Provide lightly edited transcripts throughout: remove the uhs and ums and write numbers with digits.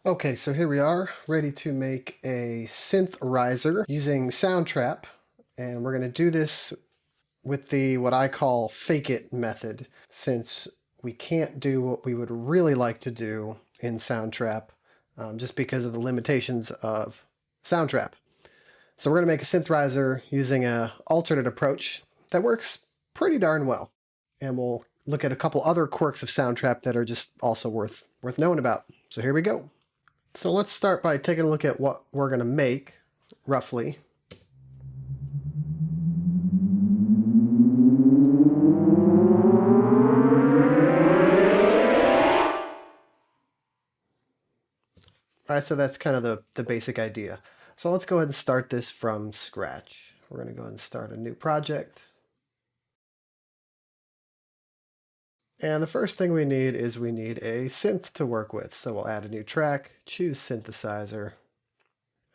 Okay, so here we are, ready to make a synth riser using Soundtrap, and we're going to do this with the what I call fake it method, since we can't do what we would really like to do in Soundtrap, just because of the limitations of Soundtrap. So we're going to make a synth riser using an alternate approach that works pretty darn well, and we'll look at a couple other quirks of Soundtrap that are just also worth knowing about. So here we go. So let's start by taking a look at what we're going to make, roughly. All right, so that's kind of the basic idea. So let's go ahead and start this from scratch. We're going to go ahead and start a new project. And the first thing we need is we need a synth to work with. So we'll add a new track, choose synthesizer,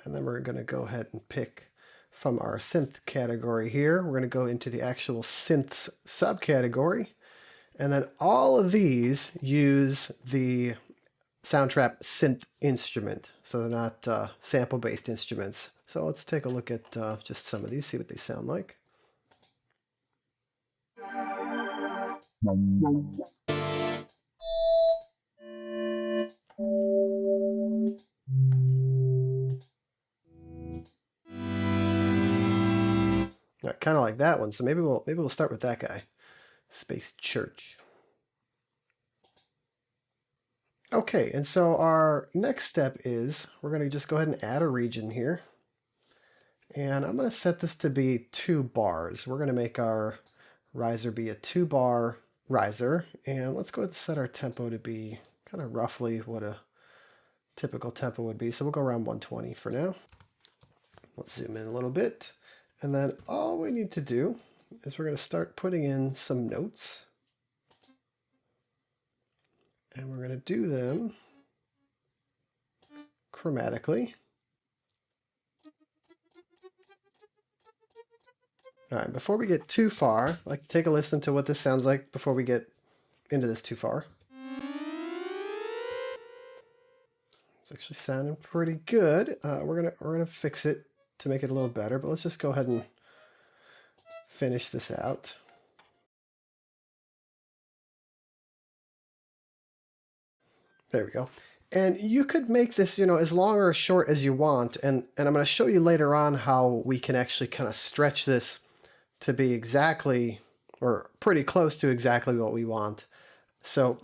and then we're going to go ahead and pick from our synth category here. We're going to go into the actual synths subcategory. And then all of these use the Soundtrap synth instrument. So they're not sample-based instruments. So let's take a look at just some of these, see what they sound like. Kind of like that one. So maybe we'll start with that guy. Space Church. Okay, and so our next step is we're going to just go ahead and add a region here. And I'm going to set this to be 2 bars. We're going to make our riser be a 2-bar riser. And let's go ahead and set our tempo to be kind of roughly what a typical tempo would be. So we'll go around 120 for now. Let's zoom in a little bit. And then all we need to do is we're going to start putting in some notes. And we're going to do them chromatically. All right, before we get too far, I'd like to take a listen to what this sounds like before we get into this too far. It's actually sounding pretty good. We're gonna fix it to make it a little better, but let's just go ahead and finish this out. There we go. And you could make this, as long or as short as you want. And I'm going to show you later on how we can actually kind of stretch this to be exactly or pretty close to exactly what we want. So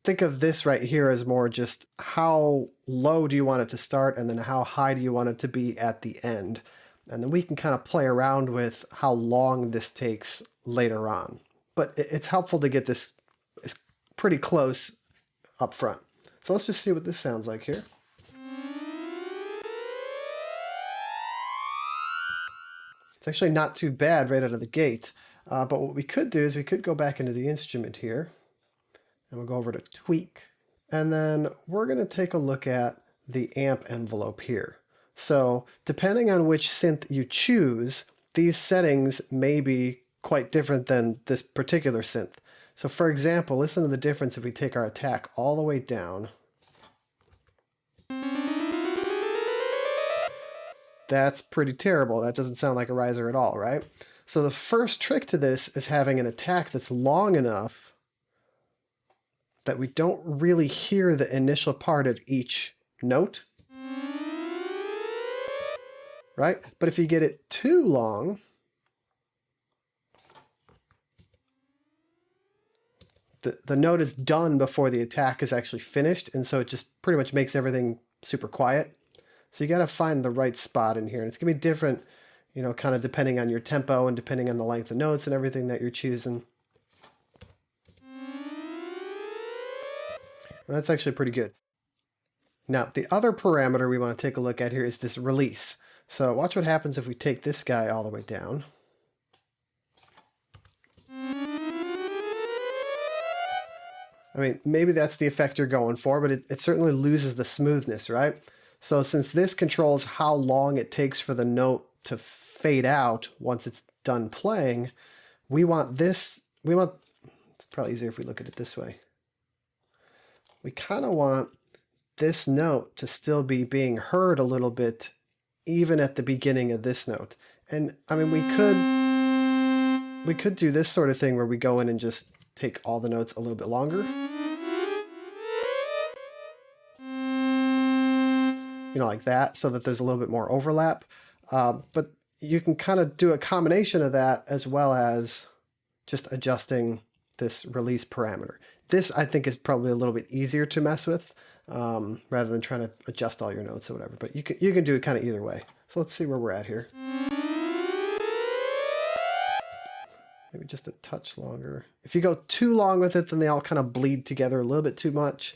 think of this right here as more just how low do you want it to start and then how high do you want it to be at the end. And then we can kind of play around with how long this takes later on. But it's helpful to get this pretty close up front. So let's just see what this sounds like here. It's actually not too bad right out of the gate. But what we could do is we could go back into the instrument here. And we'll go over to tweak. And then we're going to take a look at the amp envelope here. So depending on which synth you choose, these settings may be quite different than this particular synth. So for example, listen to the difference if we take our attack all the way down. That's pretty terrible. That doesn't sound like a riser at all, right? So the first trick to this is having an attack that's long enough that we don't really hear the initial part of each note. Right? But if you get it too long, the note is done before the attack is actually finished, and so it just pretty much makes everything super quiet. So you got to find the right spot in here, and it's going to be different, kind of depending on your tempo and depending on the length of notes and everything that you're choosing. And that's actually pretty good. Now, the other parameter we want to take a look at here is this release. So watch what happens if we take this guy all the way down. I mean, maybe that's the effect you're going for, but it certainly loses the smoothness, right? So since this controls how long it takes for the note to fade out once it's done playing, it's probably easier if we look at it this way. We kind of want this note to still be being heard a little bit, even at the beginning of this note. And I mean, we could do this sort of thing where we go in and just take all the notes a little bit longer. You know, like that, so that there's a little bit more overlap. But you can kind of do a combination of that as well as just adjusting this release parameter. This, I think, is probably a little bit easier to mess with rather than trying to adjust all your notes or whatever. But you can do it kind of either way. So let's see where we're at here. Maybe just a touch longer. If you go too long with it, then they all kind of bleed together a little bit too much.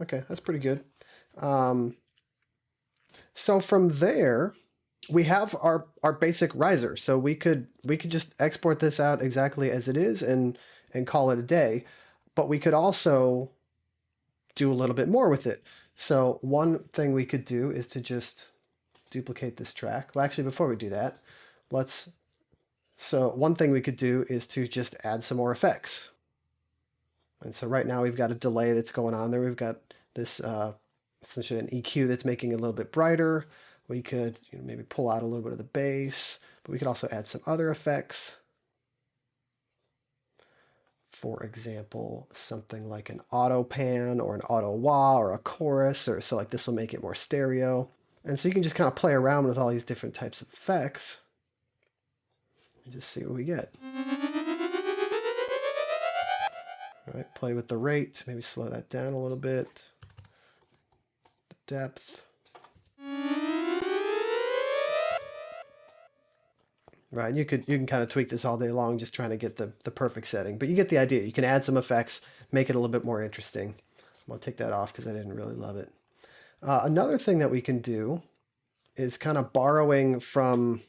Okay, that's pretty good. So from there, we have our basic riser. So we could just export this out exactly as it is and call it a day. But we could also do a little bit more with it. So one thing we could do is to just duplicate this track. Well, actually, before we do that, so one thing we could do is to just add some more effects. And so right now we've got a delay that's going on there. We've got this essentially an EQ that's making it a little bit brighter. We could maybe pull out a little bit of the bass, but we could also add some other effects. For example, something like an auto pan or an auto wah or a chorus, or so like this will make it more stereo. And so you can just kind of play around with all these different types of effects and just see what we get. All right, play with the rate, maybe slow that down a little bit. The depth. Right, and you can kind of tweak this all day long, just trying to get the perfect setting. But you get the idea. You can add some effects, make it a little bit more interesting. I'm going to take that off because I didn't really love it. Another thing that we can do is kind of borrowing from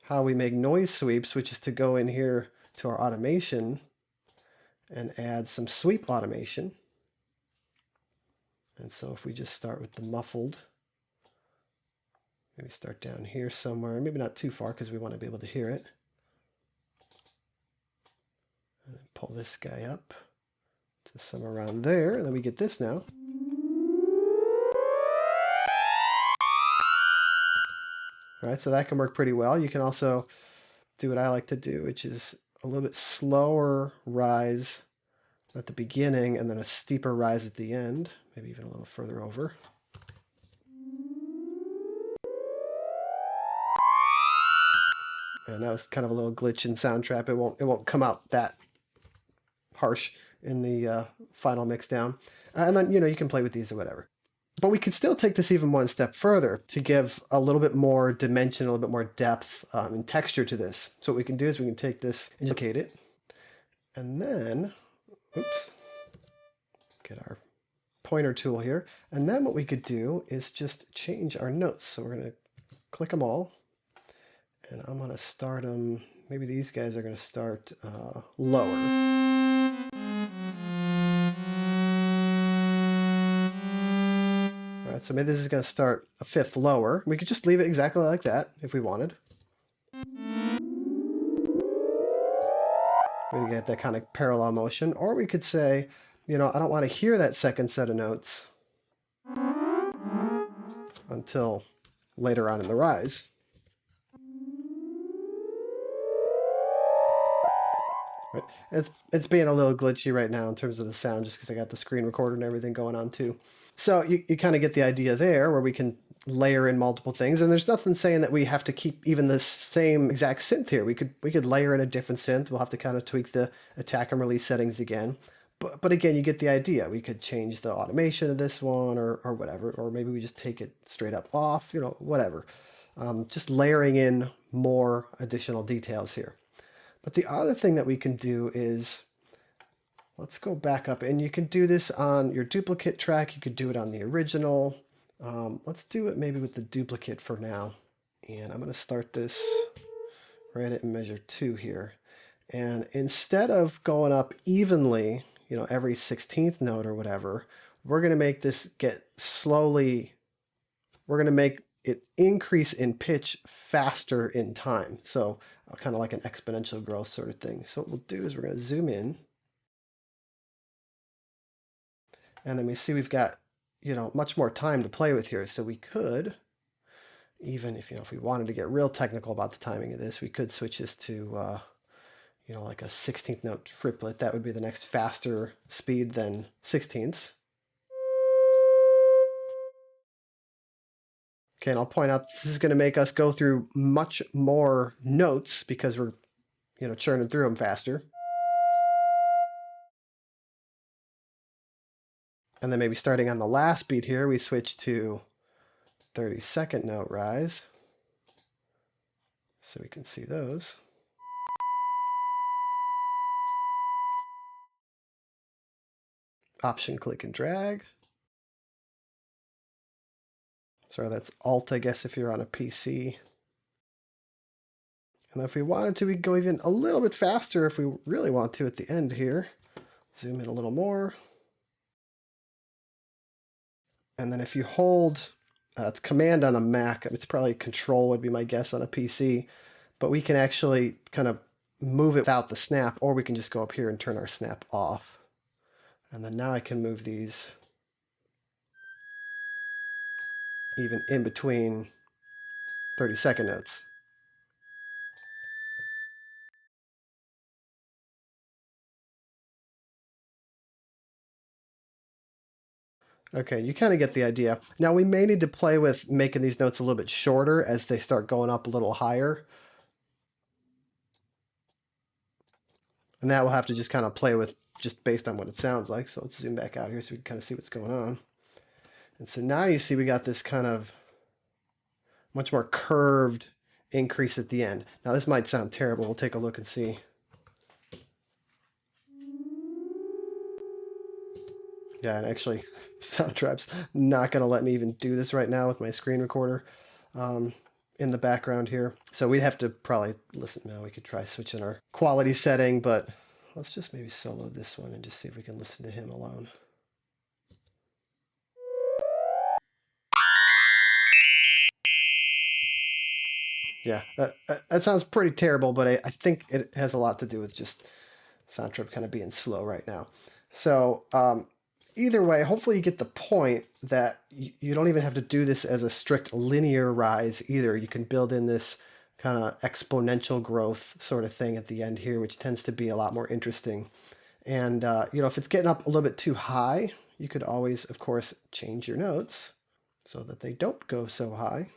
how we make noise sweeps, which is to go in here to our automation and add some sweep automation. And so if we just start with the muffled, maybe start down here somewhere, maybe not too far because we want to be able to hear it. And then pull this guy up to somewhere around there, and then we get this now. All right, so that can work pretty well. You can also do what I like to do, which is a little bit slower rise at the beginning and then a steeper rise at the end, maybe even a little further over. And that was kind of a little glitch in Soundtrap. It won't come out that harsh in the final mix down. And then you can play with these or whatever. But we could still take this even one step further to give a little bit more dimension, a little bit more depth and texture to this. So what we can do is we can take this and indicate it. And then, oops, get our pointer tool here. And then what we could do is just change our notes. So we're going to click them all. And I'm going to start them, maybe these guys are going to start lower. So maybe this is going to start a fifth lower. We could just leave it exactly like that if we wanted. We get that kind of parallel motion. Or we could say, I don't want to hear that second set of notes until later on in the rise. Right. It's being a little glitchy right now in terms of the sound just because I got the screen recorder and everything going on too. So you kind of get the idea there where we can layer in multiple things, and there's nothing saying that we have to keep even the same exact synth here. We could layer in a different synth. We'll have to kind of tweak the attack and release settings again. But again, you get the idea. We could change the automation of this one or whatever, or maybe we just take it straight up off, whatever. Just layering in more additional details here. But the other thing that we can do is, let's go back up, and you can do this on your duplicate track. You could do it on the original. Let's do it maybe with the duplicate for now. And I'm going to start this right at measure 2 here. And instead of going up evenly, every 16th note or whatever, we're going to make this get slowly, we're going to make it increase in pitch faster in time. So kind of like an exponential growth sort of thing. So what we'll do is we're going to zoom in. And then we see we've got, much more time to play with here. So we could, even if we wanted to get real technical about the timing of this, we could switch this to, like a 16th note triplet. That would be the next faster speed than 16ths. Okay, and I'll point out this is going to make us go through much more notes because we're, churning through them faster. And then maybe starting on the last beat here, we switch to 32nd note rise. So we can see those. Option click and drag. Sorry, that's Alt, I guess, if you're on a PC. And if we wanted to, we could go even a little bit faster if we really want to at the end here. Zoom in a little more. And then if you hold, it's Command on a Mac, it's probably Control would be my guess on a PC, but we can actually kind of move it without the snap, or we can just go up here and turn our snap off. And then now I can move these even in between 32nd notes. Okay, you kind of get the idea. Now we may need to play with making these notes a little bit shorter as they start going up a little higher. And that we'll have to just kind of play with just based on what it sounds like. So let's zoom back out here so we can kind of see what's going on. And so now you see we got this kind of much more curved increase at the end. Now this might sound terrible. We'll take a look and see. Yeah, and actually, Soundtrap's not going to let me even do this right now with my screen recorder in the background here. So we'd have to probably listen. Now we could try switching our quality setting, but let's just maybe solo this one and just see if we can listen to him alone. Yeah, that sounds pretty terrible, but I think it has a lot to do with just Soundtrap kind of being slow right now. So either way, hopefully you get the point that you don't even have to do this as a strict linear rise either. You can build in this kind of exponential growth sort of thing at the end here, which tends to be a lot more interesting. And, if it's getting up a little bit too high, you could always, of course, change your notes so that they don't go so high.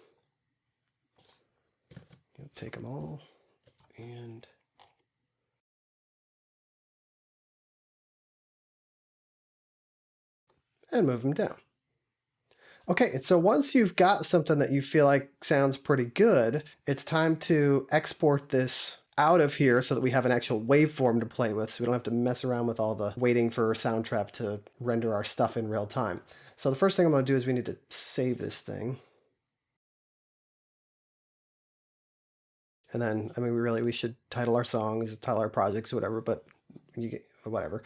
Take them all and move them down. Okay, and so once you've got something that you feel like sounds pretty good, it's time to export this out of here so that we have an actual waveform to play with, so we don't have to mess around with all the waiting for Soundtrap to render our stuff in real time. So the first thing I'm going to do is we need to save this thing. And then, we should title our songs, title our projects, whatever, but whatever.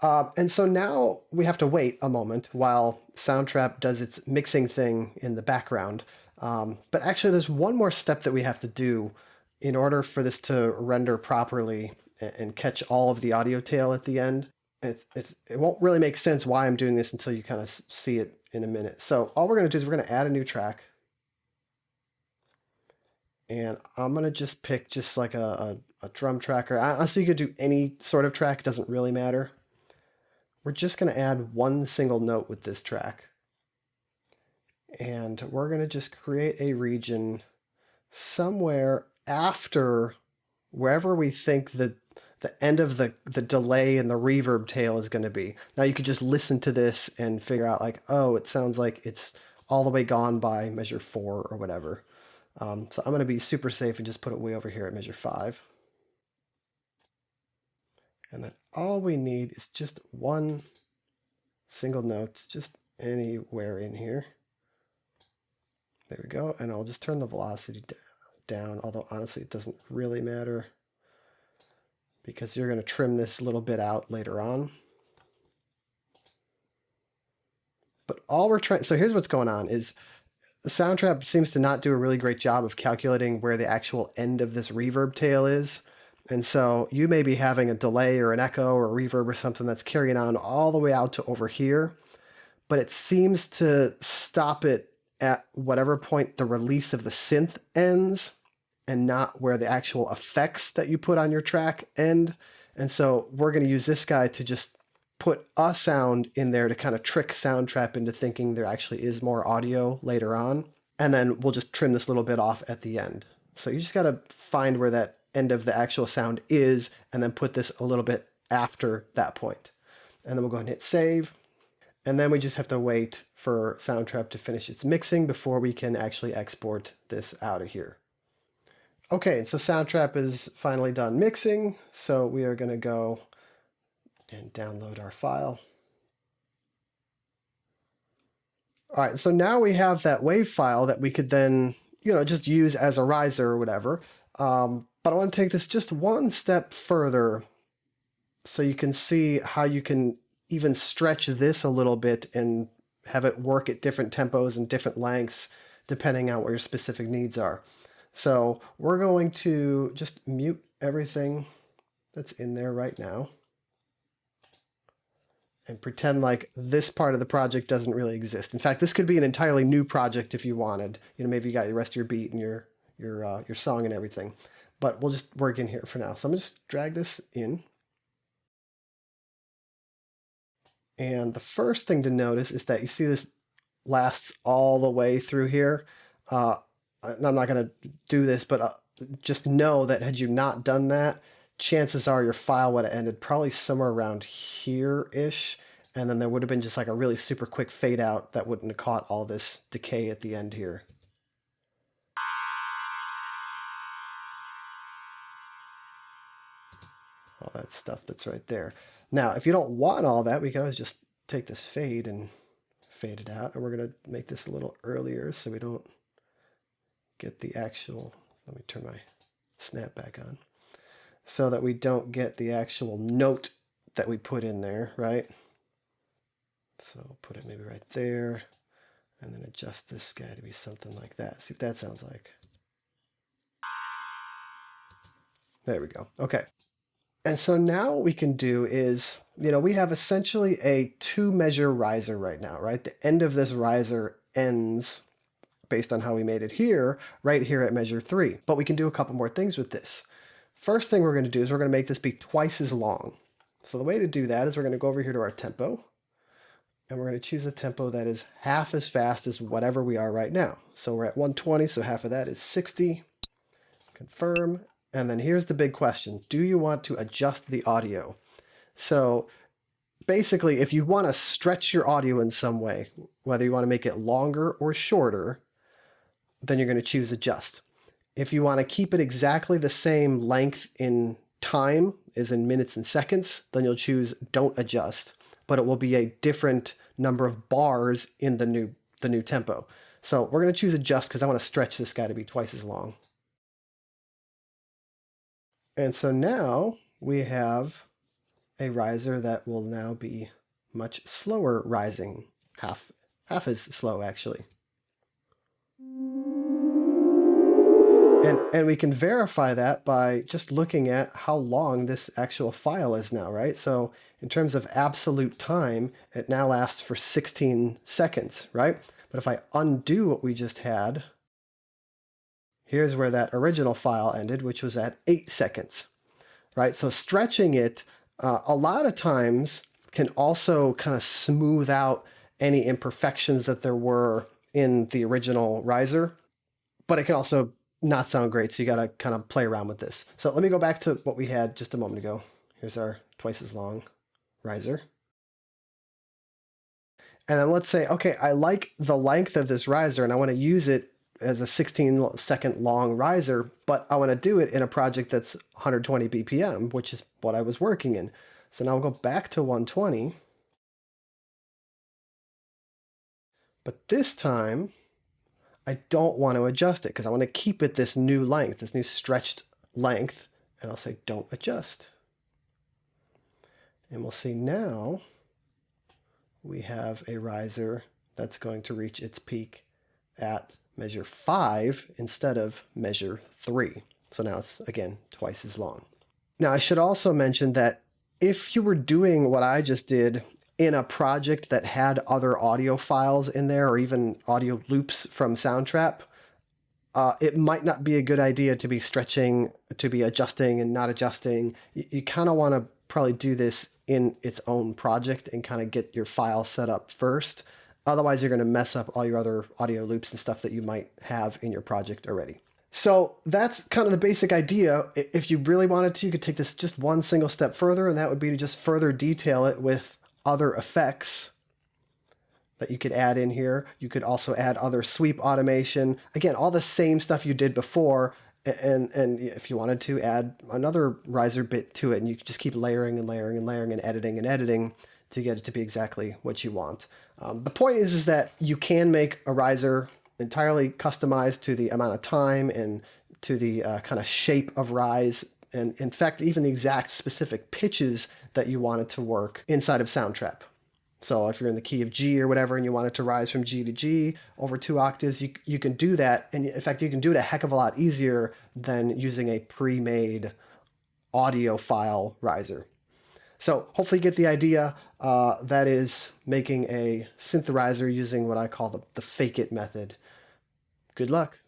And so now we have to wait a moment while Soundtrap does its mixing thing in the background. But actually, there's one more step that we have to do in order for this to render properly and catch all of the audio tail at the end. It won't really make sense why I'm doing this until you kind of see it in a minute. So all we're going to do is we're going to add a new track. And I'm going to just pick just like a drum track, or honestly, you could do any sort of track. It doesn't really matter. We're just going to add one single note with this track. And we're going to just create a region somewhere after wherever we think the end of the delay and the reverb tail is going to be. Now you could just listen to this and figure out like, oh, it sounds like it's all the way gone by measure 4 or whatever. So I'm going to be super safe and just put it way over here at measure 5. And then all we need is just one single note, just anywhere in here. There we go. And I'll just turn the velocity down, although honestly it doesn't really matter because you're going to trim this little bit out later on. But all we're trying, so here's what's going on is Soundtrap seems to not do a really great job of calculating where the actual end of this reverb tail is. And so you may be having a delay or an echo or a reverb or something that's carrying on all the way out to over here. but it seems to stop it at whatever point the release of the synth ends and not where the actual effects that you put on your track end. And so we're going to use this guy to just put a sound in there to kind of trick Soundtrap into thinking there actually is more audio later on. And then we'll just trim this little bit off at the end. So you just got to find where that end of the actual sound is and then put this a little bit after that point. And then we'll go ahead and hit save. And then we just have to wait for Soundtrap to finish its mixing before we can actually export this out of here. Okay, so Soundtrap is finally done mixing. So we are going to go and download our file. All right, so now we have that WAV file that we could then, just use as a riser or whatever. But I want to take this just one step further so you can see how you can even stretch this a little bit and have it work at different tempos and different lengths depending on what your specific needs are. So we're going to just mute everything that's in there right now and pretend like this part of the project doesn't really exist. In fact, this could be an entirely new project if you wanted. Maybe you got the rest of your beat and your song and everything. But we'll just work in here for now. So I'm going to just drag this in. And the first thing to notice is that you see this lasts all the way through here. I'm not going to do this, but just know that had you not done that, chances are your file would have ended probably somewhere around here-ish, and then there would have been just like a really super quick fade out that wouldn't have caught all this decay at the end here. All that stuff that's right there. Now, if you don't want all that, we can always just take this fade and fade it out, and we're going to make this a little earlier so we don't get the actual, let me turn my snap back on, so that we don't get the actual note that we put in there, right? So put it maybe right there, and then adjust this guy to be something like that. See what that sounds like. There we go. Okay. And so now what we can do is, we have essentially a 2-measure riser right now, right? The end of this riser ends, based on how we made it here, right here at measure 3. But we can do a couple more things with this. First thing we're going to do is we're going to make this be twice as long. So the way to do that is we're going to go over here to our tempo, and we're going to choose a tempo that is half as fast as whatever we are right now. So we're at 120, so half of that is 60. Confirm. And then here's the big question. Do you want to adjust the audio? So basically, if you want to stretch your audio in some way, whether you want to make it longer or shorter, then you're going to choose adjust. If you want to keep it exactly the same length in time, as in minutes and seconds, then you'll choose don't adjust, but it will be a different number of bars in the new tempo. So we're going to choose adjust because I want to stretch this guy to be twice as long. And so now we have a riser that will now be much slower rising, half as slow actually. And we can verify that by just looking at how long this actual file is now, right? So in terms of absolute time, it now lasts for 16 seconds, right? But if I undo what we just had, here's where that original file ended, which was at 8 seconds, right? So stretching it a lot of times can also kind of smooth out any imperfections that there were in the original riser, but it can also not sound great, so you got to kind of play around with this. So let me go back to what we had just a moment ago. Here's our twice as long riser. And then let's say, okay, I like the length of this riser and I want to use it as a 16-second long riser, but I want to do it in a project that's 120 BPM, which is what I was working in. So now we'll go back to 120. But this time, I don't want to adjust it because I want to keep it this new length, this new stretched length, and I'll say don't adjust. And we'll see now we have a riser that's going to reach its peak at measure 5 instead of measure 3. So now it's, again, twice as long. Now I should also mention that if you were doing what I just did in a project that had other audio files in there or even audio loops from Soundtrap, it might not be a good idea to be stretching, to be adjusting and not adjusting. You kind of want to probably do this in its own project and kind of get your file set up first. Otherwise, you're going to mess up all your other audio loops and stuff that you might have in your project already. So that's kind of the basic idea. If you really wanted to, you could take this just one single step further, and that would be to just further detail it with other effects that you could add in here. You could also add other sweep automation. Again, all the same stuff you did before, and if you wanted to add another riser bit to it, and you could just keep layering and layering and layering and editing to get it to be exactly what you want. The point is that you can make a riser entirely customized to the amount of time and to the kind of shape of rise, and in fact, even the exact specific pitches that you want it to work inside of Soundtrap. So if you're in the key of G or whatever and you want it to rise from G to G over 2 octaves, you can do that. And in fact, you can do it a heck of a lot easier than using a pre-made audio file riser. So hopefully you get the idea. That is making a synthesizer using what I call the fake it method. Good luck.